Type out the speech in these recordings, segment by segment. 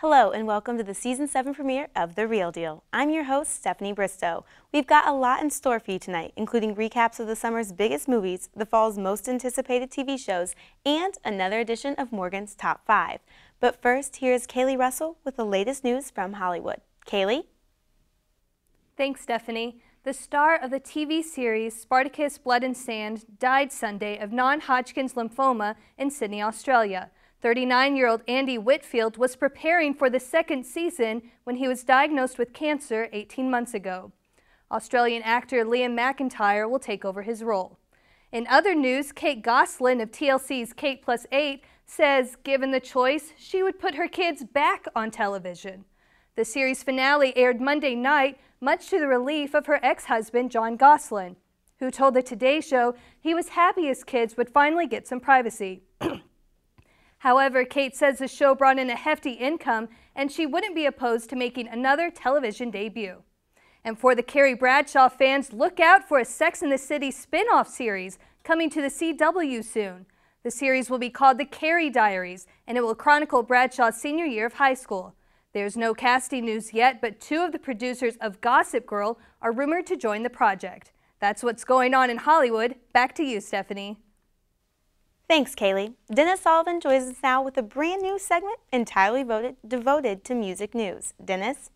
Hello and welcome to the Season 7 premiere of The Real Deal. I'm your host, Stephanie Bristow. We've got a lot in store for you tonight, including recaps of the summer's biggest movies, the fall's most anticipated TV shows, and another edition of Morgan's Top 5. But first, here's Kaylee Russell with the latest news from Hollywood. Kaylee? Thanks, Stephanie. The star of the TV series Spartacus Blood and Sand died Sunday of non-Hodgkin's lymphoma in Sydney, Australia. 39-year-old Andy Whitfield was preparing for the second season when he was diagnosed with cancer 18 months ago. Australian actor Liam McIntyre will take over his role. In other news, Kate Gosselin of TLC's Kate Plus 8 says, given the choice, she would put her kids back on television. The series finale aired Monday night, much to the relief of her ex-husband, John Gosselin, who told the Today Show he was happy his kids would finally get some privacy. However, Kate says the show brought in a hefty income and she wouldn't be opposed to making another television debut. And for the Carrie Bradshaw fans, look out for a Sex and the City spin-off series coming to the CW soon. The series will be called The Carrie Diaries, and it will chronicle Bradshaw's senior year of high school. There's no casting news yet, but two of the producers of Gossip Girl are rumored to join the project. That's what's going on in Hollywood. Back to you, Stephanie. Thanks, Kaylee. Dennis Sullivan joins us now with a brand new segment entirely devoted to music news. Dennis?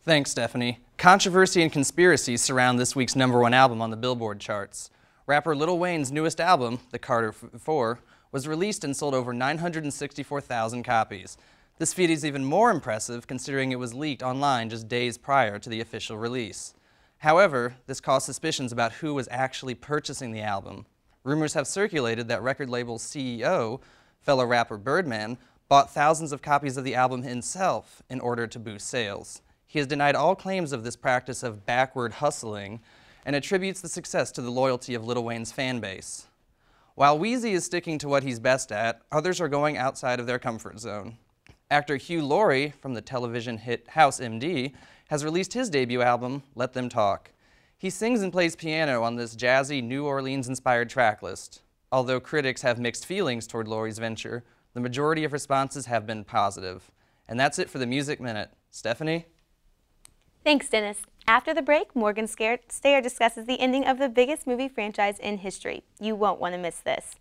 Thanks, Stephanie. Controversy and conspiracy surround this week's #1 album on the Billboard charts. Rapper Lil Wayne's newest album, The Carter 4, was released and sold over 964,000 copies. This feat is even more impressive considering it was leaked online just days prior to the official release. However, this caused suspicions about who was actually purchasing the album. Rumors have circulated that record label's CEO, fellow rapper Birdman, bought thousands of copies of the album himself in order to boost sales. He has denied all claims of this practice of backward hustling and attributes the success to the loyalty of Lil Wayne's fan base. While Weezy is sticking to what he's best at, others are going outside of their comfort zone. Actor Hugh Laurie from the television hit House MD has released his debut album, Let Them Talk. He sings and plays piano on this jazzy, New Orleans-inspired track list. Although critics have mixed feelings toward Laurie's venture, the majority of responses have been positive. And that's it for the Music Minute. Stephanie? Thanks, Dennis. After the break, Morgan Stayer discusses the ending of the biggest movie franchise in history. You won't want to miss this.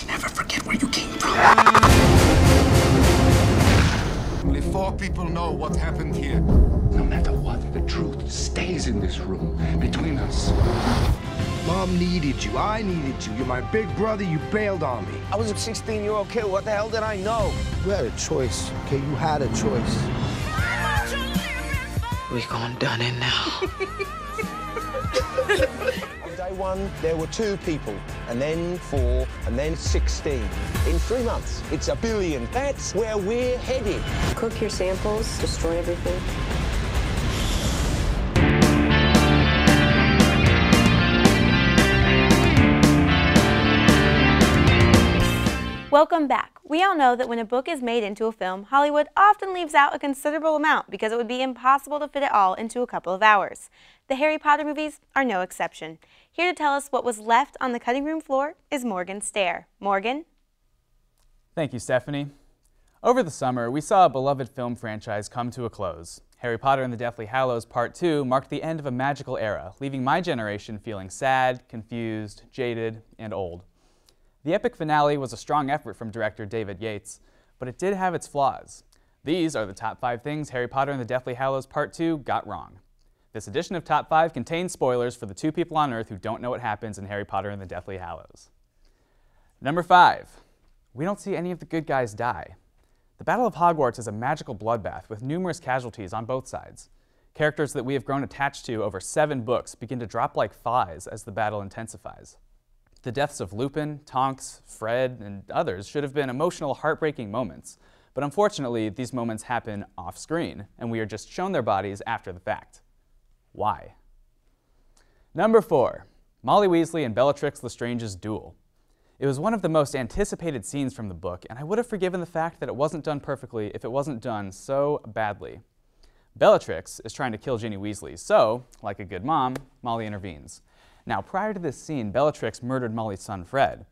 Never forget where you came from. Only 4 people know what happened here. No matter what, the truth stays in this room, between us. Mom needed you. I needed you. You're my big brother. You bailed on me. I was a 16-year-old kid. What the hell did I know? You had a choice, okay? You had a choice. We gone done it now. On day 1, there were 2 people, and then 4, and then 16. In 3 months, it's 1 billion. That's where we're headed. Cook your samples, destroy everything. Welcome back. We all know that when a book is made into a film, Hollywood often leaves out a considerable amount because it would be impossible to fit it all into a couple of hours. The Harry Potter movies are no exception. Here to tell us what was left on the cutting room floor is Morgan Stayer. Morgan? Thank you, Stephanie. Over the summer, we saw a beloved film franchise come to a close. Harry Potter and the Deathly Hallows Part 2 marked the end of a magical era, leaving my generation feeling sad, confused, jaded, and old. The epic finale was a strong effort from director David Yates, but it did have its flaws. These are the top 5 things Harry Potter and the Deathly Hallows Part 2 got wrong. This edition of Top 5 contains spoilers for the 2 people on Earth who don't know what happens in Harry Potter and the Deathly Hallows. Number 5. We don't see any of the good guys die. The Battle of Hogwarts is a magical bloodbath with numerous casualties on both sides. Characters that we have grown attached to over 7 books begin to drop like flies as the battle intensifies. The deaths of Lupin, Tonks, Fred, and others should have been emotional, heartbreaking moments, but unfortunately, these moments happen off-screen, and we are just shown their bodies after the fact. Why? Number 4. Molly Weasley and Bellatrix Lestrange's duel. It was one of the most anticipated scenes from the book, and I would have forgiven the fact that it wasn't done perfectly if it wasn't done so badly. Bellatrix is trying to kill Ginny Weasley, so, like a good mom, Molly intervenes. Now, prior to this scene, Bellatrix murdered Molly's son, Fred,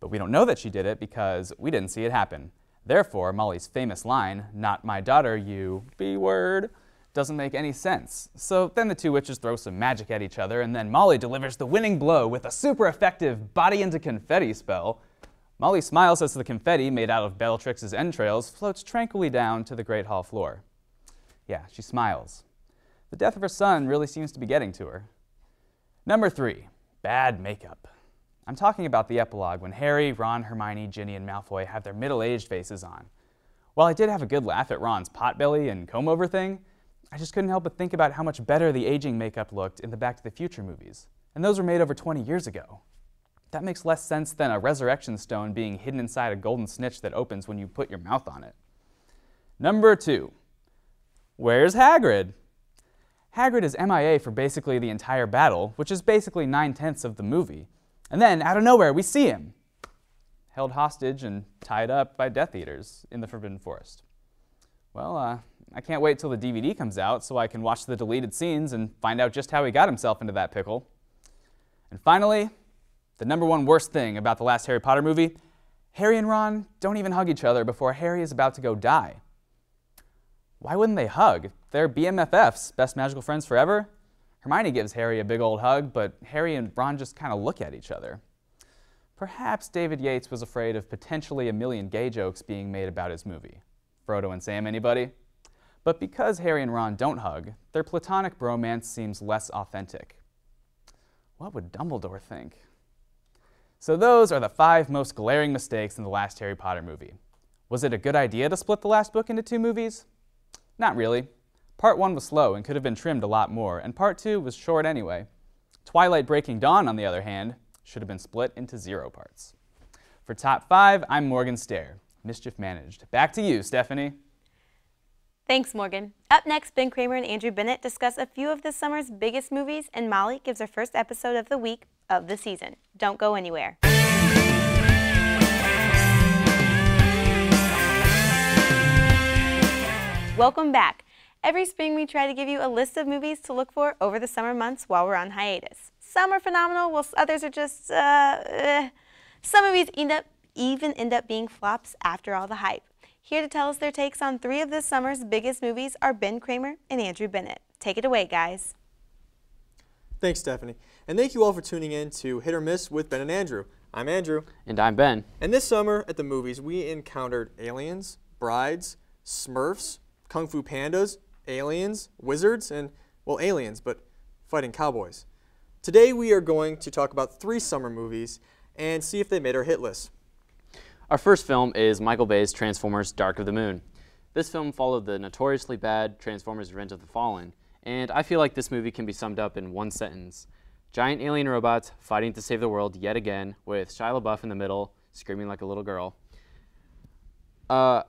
But we don't know that she did it because we didn't see it happen. Therefore, Molly's famous line, "Not my daughter, you B-word," doesn't make any sense. So then the two witches throw some magic at each other, and then Molly delivers the winning blow with a super effective body into confetti spell. Molly smiles as the confetti, made out of Bellatrix's entrails, floats tranquilly down to the Great Hall floor. Yeah, she smiles. The death of her son really seems to be getting to her. Number 3, bad makeup. I'm talking about the epilogue when Harry, Ron, Hermione, Ginny, and Malfoy have their middle-aged faces on. While I did have a good laugh at Ron's potbelly and comb-over thing, I just couldn't help but think about how much better the aging makeup looked in the Back to the Future movies. And those were made over 20 years ago. That makes less sense than a resurrection stone being hidden inside a golden snitch that opens when you put your mouth on it. Number 2, where's Hagrid? Hagrid is MIA for basically the entire battle, which is basically 9/10 of the movie. And then, out of nowhere, we see him, held hostage and tied up by Death Eaters in the Forbidden Forest. Well, I can't wait till the DVD comes out so I can watch the deleted scenes and find out just how he got himself into that pickle. And finally, the number 1 worst thing about the last Harry Potter movie, Harry and Ron don't even hug each other before Harry is about to go die. Why wouldn't they hug? They're BMFFs, best magical friends forever. Hermione gives Harry a big old hug, but Harry and Ron just kind of look at each other. Perhaps David Yates was afraid of potentially a million gay jokes being made about his movie. Frodo and Sam, anybody? But because Harry and Ron don't hug, their platonic bromance seems less authentic. What would Dumbledore think? So those are the 5 most glaring mistakes in the last Harry Potter movie. Was it a good idea to split the last book into 2 movies? Not really. Part 1 was slow and could have been trimmed a lot more, and Part 2 was short anyway. Twilight Breaking Dawn, on the other hand, should have been split into 0 parts. For Top 5, I'm Morgan Stair. Mischief managed. Back to you, Stephanie. Thanks, Morgan. Up next, Ben Kramer and Andrew Bennett discuss a few of this summer's biggest movies, and Molly gives her first episode of the week of the season. Don't go anywhere. Welcome back. Every spring, we try to give you a list of movies to look for over the summer months while we're on hiatus. Some are phenomenal, while others are just, Some movies even end up being flops after all the hype. Here to tell us their takes on 3 of this summer's biggest movies are Ben Kramer and Andrew Bennett. Take it away, guys. Thanks, Stephanie. And thank you all for tuning in to Hit or Miss with Ben and Andrew. I'm Andrew. And I'm Ben. And this summer at the movies, we encountered aliens, brides, Smurfs, Kung Fu Pandas, aliens, wizards, and, well, aliens, but fighting cowboys. Today we are going to talk about 3 summer movies and see if they made our hit list. Our first film is Michael Bay's Transformers: Dark of the Moon. This film followed the notoriously bad Transformers: Revenge of the Fallen, and I feel like this movie can be summed up in one sentence. Giant alien robots fighting to save the world yet again, with Shia LaBeouf in the middle, screaming like a little girl.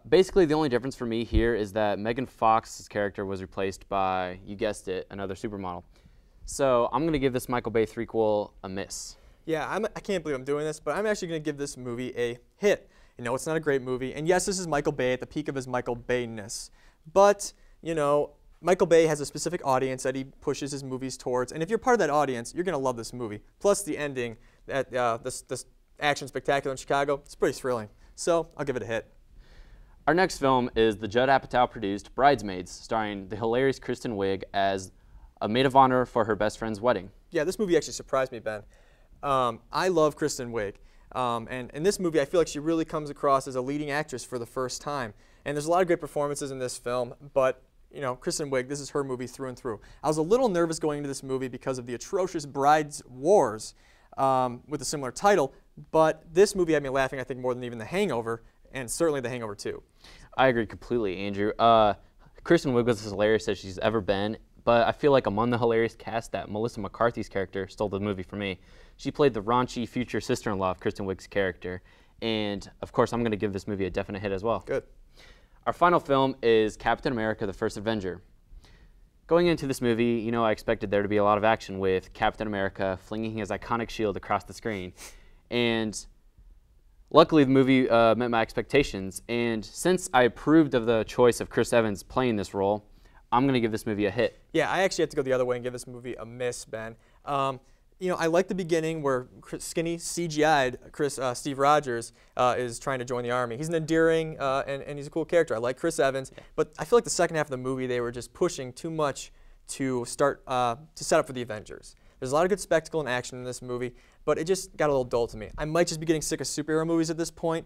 Basically, the only difference for me here is that Megan Fox's character was replaced by, you guessed it, another supermodel. So I'm going to give this Michael Bay threequel a miss. Yeah, I can't believe I'm doing this, but I'm actually going to give this movie a hit. You know, it's not a great movie, and yes, this is Michael Bay at the peak of his Michael Bay-ness. But, you know, Michael Bay has a specific audience that he pushes his movies towards, and if you're part of that audience, you're going to love this movie. Plus the ending, this action spectacular in Chicago, it's pretty thrilling. So I'll give it a hit. Our next film is the Judd Apatow-produced Bridesmaids, starring the hilarious Kristen Wiig as a maid of honor for her best friend's wedding. Yeah, this movie actually surprised me, Ben. I love Kristen Wiig, and in this movie I feel like she really comes across as a leading actress for the first time. And there's a lot of great performances in this film, but you know, Kristen Wiig, this is her movie through and through. I was a little nervous going into this movie because of the atrocious Brides Wars with a similar title, but this movie had me laughing I think more than even The Hangover, and certainly The Hangover 2. I agree completely, Andrew. Kristen Wiig was as hilarious as she's ever been, but I feel like among the hilarious cast that Melissa McCarthy's character stole the movie for me. She played the raunchy future sister-in-law of Kristen Wiig's character, and of course I'm going to give this movie a definite hit as well. Good. Our final film is Captain America: The First Avenger. Going into this movie, you know, I expected there to be a lot of action with Captain America flinging his iconic shield across the screen, and luckily the movie met my expectations, and since I approved of the choice of Chris Evans playing this role, I'm going to give this movie a hit. Yeah, I actually had to go the other way and give this movie a miss, Ben. You know, I like the beginning where skinny, CGI'd Steve Rogers is trying to join the Army. He's an endearing and he's a cool character. I like Chris Evans, but I feel like the second half of the movie they were just pushing too much to set up for the Avengers. There's a lot of good spectacle and action in this movie, but it just got a little dull to me. I might just be getting sick of superhero movies at this point,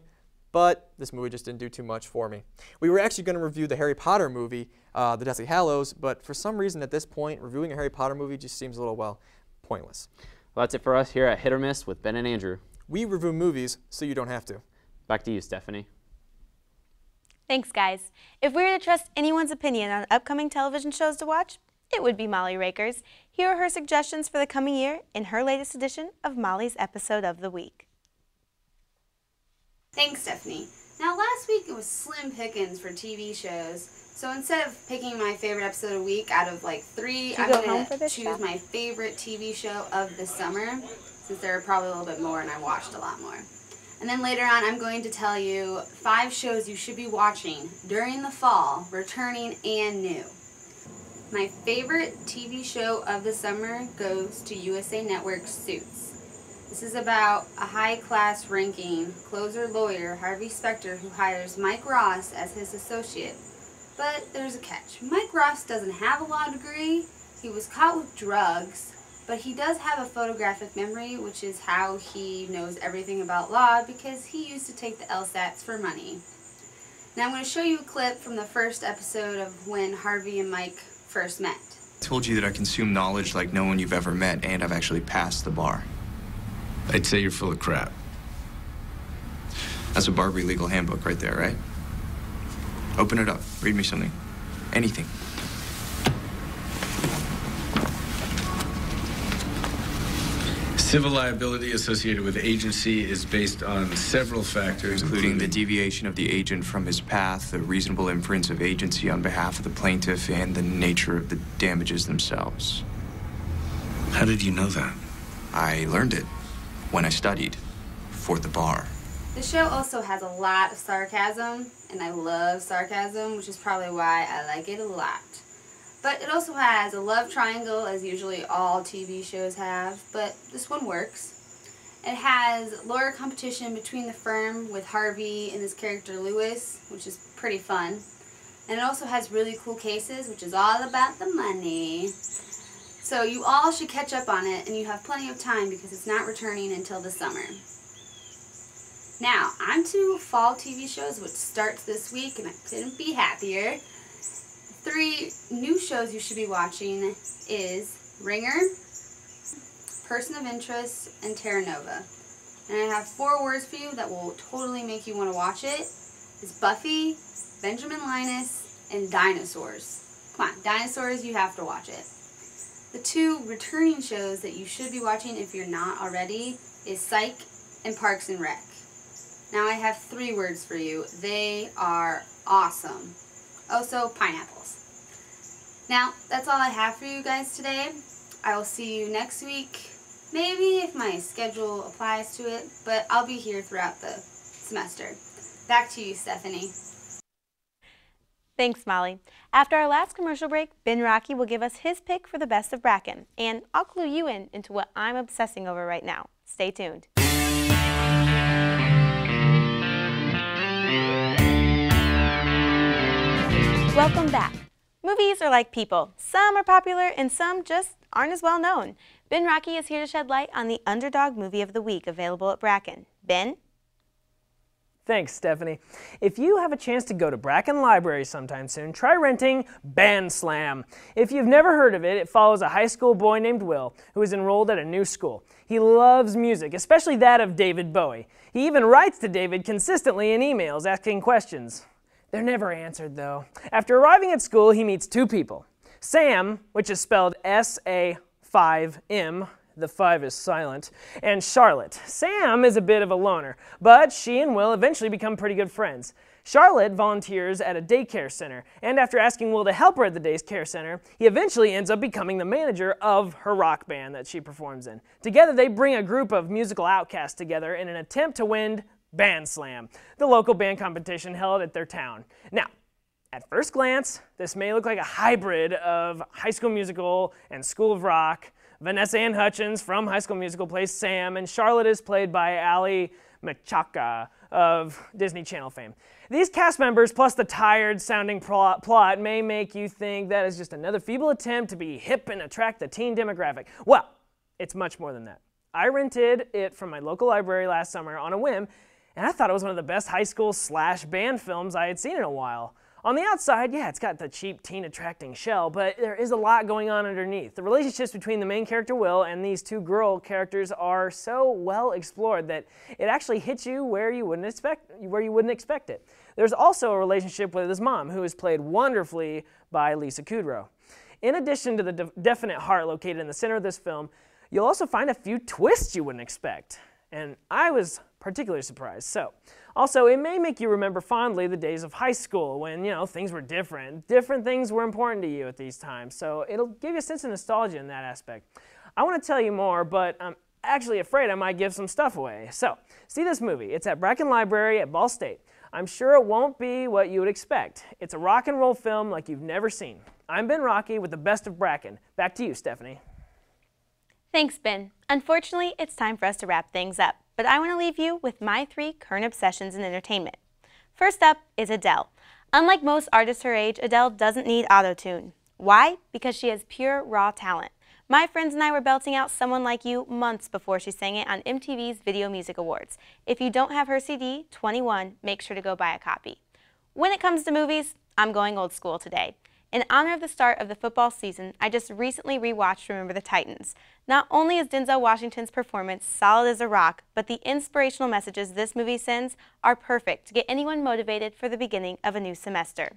but this movie just didn't do too much for me. We were actually going to review the Harry Potter movie, The Deathly Hallows, but for some reason at this point, reviewing a Harry Potter movie just seems a little, well, pointless. Well, that's it for us here at Hit or Miss with Ben and Andrew. We review movies so you don't have to. Back to you, Stephanie. Thanks, guys. If we were to trust anyone's opinion on upcoming television shows to watch, it would be Molly Rakers. Here are her suggestions for the coming year in her latest edition of Molly's Episode of the Week. Thanks, Stephanie. Now, last week it was slim pickings for TV shows, so instead of picking my favorite episode of the week out of like 3, I'm going to choose my favorite TV show of the summer, since there are probably a little bit more and I watched a lot more. And then later on, I'm going to tell you 5 shows you should be watching during the fall, returning and new. My favorite TV show of the summer goes to USA Network's Suits. This is about a high-class ranking closer lawyer, Harvey Specter, who hires Mike Ross as his associate. But there's a catch. Mike Ross doesn't have a law degree. He was caught with drugs, but he does have a photographic memory, which is how he knows everything about law because he used to take the LSATs for money. Now I'm going to show you a clip from the first episode of when Harvey and Mike first met. I told you that I consume knowledge like no one you've ever met, and I've actually passed the bar. I'd say you're full of crap. That's a Barbary legal handbook right there, right? Open it up. Read me something. Anything. Civil liability associated with agency is based on several factors, including the deviation of the agent from his path, the reasonable inference of agency on behalf of the plaintiff, and the nature of the damages themselves. How did you know that? I learned it when I studied for the bar. The show also has a lot of sarcasm, and I love sarcasm, which is probably why I like it a lot. But it also has a love triangle, as usually all TV shows have, but this one works. It has lawyer competition between the firm with Harvey and his character Lewis, which is pretty fun. And it also has really cool cases, which is all about the money. So you all should catch up on it, and you have plenty of time because it's not returning until the summer. Now, on to fall TV shows, which starts this week, and I couldn't be happier. 3 new shows you should be watching is Ringer, Person of Interest, and Terra Nova. And I have 4 words for you that will totally make you want to watch it. It's Buffy, Benjamin Linus, and Dinosaurs. Come on, Dinosaurs, you have to watch it. The 2 returning shows that you should be watching if you're not already is Psych and Parks and Rec. Now I have 3 words for you. They are awesome. Also, pineapples. Now, that's all I have for you guys today. I will see you next week, maybe if my schedule applies to it, but I'll be here throughout the semester. Back to you, Stephanie. Thanks, Molly. After our last commercial break, Ben Rocky will give us his pick for the best of Bracken, and I'll clue you into what I'm obsessing over right now. Stay tuned. Welcome back. Movies are like people. Some are popular and some just aren't as well known. Ben Rocky is here to shed light on the Underdog Movie of the Week available at Bracken. Ben? Thanks, Stephanie. If you have a chance to go to Bracken Library sometime soon, try renting Band Slam. If you've never heard of it, it follows a high school boy named Will who is enrolled at a new school. He loves music, especially that of David Bowie. He even writes to David consistently in emails asking questions. They're never answered, though. After arriving at school, he meets 2 people. Sam, which is spelled S-A-5-M, the 5 is silent, and Charlotte. Sam is a bit of a loner, but she and Will eventually become pretty good friends. Charlotte volunteers at a daycare center, and after asking Will to help her at the daycare center, he eventually ends up becoming the manager of her rock band that she performs in. Together, they bring a group of musical outcasts together in an attempt to win Band Slam, the local band competition held at their town. Now, at first glance, this may look like a hybrid of High School Musical and School of Rock, Vanessa Ann Hutchins from High School Musical plays Sam, and Charlotte is played by Ali Machaka of Disney Channel fame. These cast members, plus the tired-sounding plot, may make you think that is just another feeble attempt to be hip and attract the teen demographic. Well, it's much more than that. I rented it from my local library last summer on a whim, and I thought it was one of the best high school/band films I had seen in a while. On the outside, yeah, it's got the cheap teen-attracting shell, but there is a lot going on underneath. The relationships between the main character, Will, and these two girl characters are so well explored that it actually hits you where you wouldn't expect it. There's also a relationship with his mom, who is played wonderfully by Lisa Kudrow. In addition to the definite heart located in the center of this film, you'll also find a few twists you wouldn't expect, and I was particularly surprised. Also, it may make you remember fondly the days of high school when, things were different. Different things were important to you at these times, so it'll give you a sense of nostalgia in that aspect. I want to tell you more, but I'm actually afraid I might give some stuff away. So, see this movie. It's at Bracken Library at Ball State. I'm sure it won't be what you would expect. It's a rock and roll film like you've never seen. I'm Ben Rocky with the best of Bracken. Back to you, Stephanie. Thanks, Ben. Unfortunately, it's time for us to wrap things up, but I want to leave you with my 3 current obsessions in entertainment. First up is Adele. Unlike most artists her age, Adele doesn't need auto-tune. Why? Because she has pure, raw talent. My friends and I were belting out Someone Like You months before she sang it on MTV's Video Music Awards. If you don't have her CD, 21, make sure to go buy a copy. When it comes to movies, I'm going old school today. In honor of the start of the football season, I just recently rewatched Remember the Titans. Not only is Denzel Washington's performance solid as a rock, but the inspirational messages this movie sends are perfect to get anyone motivated for the beginning of a new semester.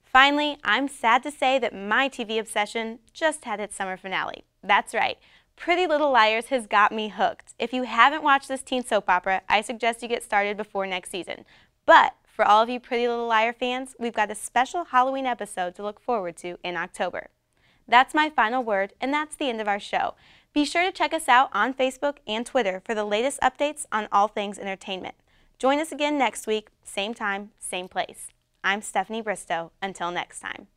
Finally, I'm sad to say that my TV obsession just had its summer finale. That's right, Pretty Little Liars has got me hooked. If you haven't watched this teen soap opera, I suggest you get started before next season. But for all of you Pretty Little Liar fans, we've got a special Halloween episode to look forward to in October. That's my final word, and that's the end of our show. Be sure to check us out on Facebook and Twitter for the latest updates on all things entertainment. Join us again next week, same time, same place. I'm Stephanie Bristow. Until next time.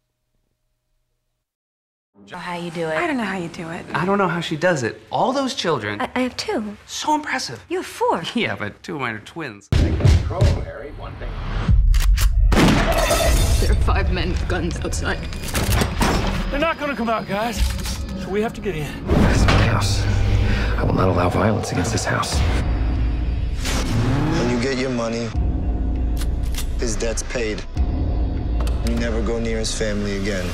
How you do it? I don't know how you do it. I don't know how she does it. All those children. I have 2. So impressive. You have 4. Yeah, but 2 of mine are twins. Control, Harry. One thing. There are 5 men with guns outside. They're not gonna come out, guys. So we have to get in. This is my house. I will not allow violence against this house. When you get your money, his debt's paid. You never go near his family again.